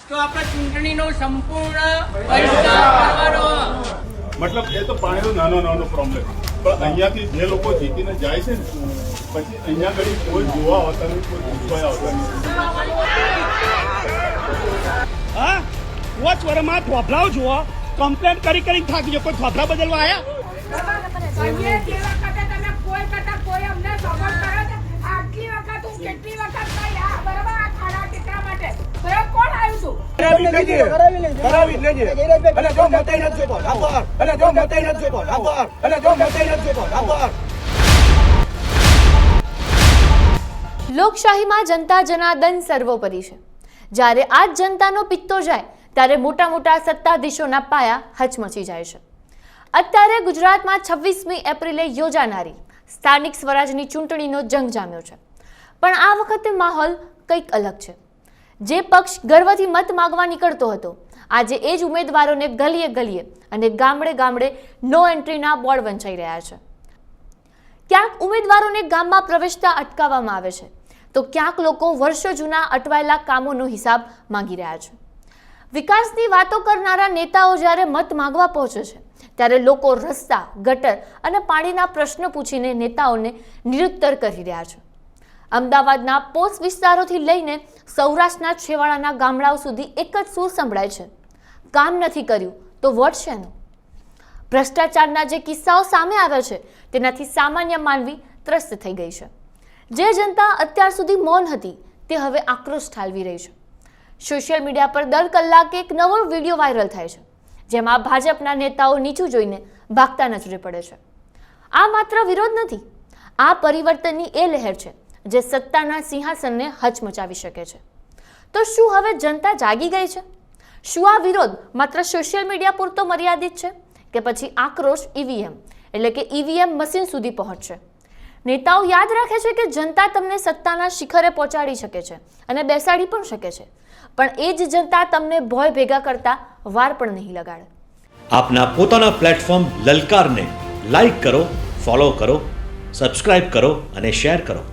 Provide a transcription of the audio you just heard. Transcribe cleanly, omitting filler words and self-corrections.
તો આપણે ચૂંટણીનો સંપૂર્ણ બહિષ્કાર કરવાનો. મતલબ એ તો પાણીનો નાનો પ્રોબ્લેમ, પણ અહીંયાથી જે લોકો જીતીને જાય છે ને પછી અહીંયા આગળ કોઈ જોવા આવતા નહીં, કોઈ પૂછવા આવતા નહીં. હા વોચ વરમાં થોભલાઓ જુઓ, કમ્પ્લેન કરી થાકી ગયો. કોઈ થોભલા બદલવા આવ્યા? લોકશાહીમાં જનતા જનાર્દન સર્વોપરી છે. જ્યારે આ જ જનતાનો પિત્તો જાય ત્યારે મોટા મોટા સત્તાધીશોના પાયા હચમચી જાય છે. અત્યારે ગુજરાતમાં 26મી એપ્રિલે યોજાનારી સ્થાનિક સ્વરાજની ચૂંટણીનો જંગ જામ્યો છે. પણ આ વખતે માહોલ કંઈક અલગ છે. જે પક્ષ ગર્વથી મત માંગવા નીકળતો હતો, આજે એ જ ઉમેદવારોને ગલીએ ગલીએ અને ગામડે ગામડે નો એન્ટ્રીના બોર્ડ વંચાઈ રહ્યા છે. ક્યાંક ઉમેદવારોને ગામમાં પ્રવેશતા અટકાવવામાં આવે છે, તો ક્યાંક લોકો વર્ષો જૂના અટવાયેલા કામોનો હિસાબ માંગી રહ્યા છે. વિકાસની વાતો કરનારા નેતાઓ જ્યારે મત માંગવા પહોંચે છે, ત્યારે લોકો રસ્તા, ગટર અને પાણીના પ્રશ્નો પૂછીને નેતાઓને નિરુત્તર કરી રહ્યા છે. અમદાવાદના પોસ્ટ વિસ્તારોથી લઈને સૌરાષ્ટ્રના છેવાડાના ગામડાઓ સુધી એક જ સૂર સંભળાય છે: કામ નથી કર્યું તો વોટ શેનો? ભ્રષ્ટાચારના જે કિસ્સાઓ સામે આવ્યા છે તેનાથી સામાન્ય માનવી ત્રસ્ત થઈ ગઈ છે. જે જનતા અત્યાર સુધી મૌન હતી તે હવે આક્રોશ ઠાલવી રહી છે. સોશિયલ મીડિયા પર દર કલાકે એક નવો વિડીયો વાયરલ થાય છે, જેમાં ભાજપના નેતાઓ નીચું જોઈને ભાગતા નજરે પડે છે. આ માત્ર વિરોધ નથી, આ પરિવર્તનની એ લહેર છે જે સત્તાના સિંહાસનને હચમચાવી શકે છે. તો શું હવે જનતા જાગી ગઈ છે? શું આ વિરોધ માત્ર સોશિયલ મીડિયા પૂરતો મર્યાદિત છે કે પછી આક્રોશ ઈવીએમ એટલે કે ઈવીએમ મશીન સુધી પહોંચશે? નેતાઓ યાદ રાખે છે કે જનતા તમને સત્તાના શિખરે પહોંચાડી શકે છે અને બેસાડી પણ શકે છે, પણ એ જ જનતા તમને ભય ભેગા કરતા વાર પણ નહીં લગાડે. આપના પોતાના પ્લેટફોર્મ લલકારને લાઈક કરો, ફોલો કરો, સબસ્ક્રાઇબ કરો અને શેર કરો.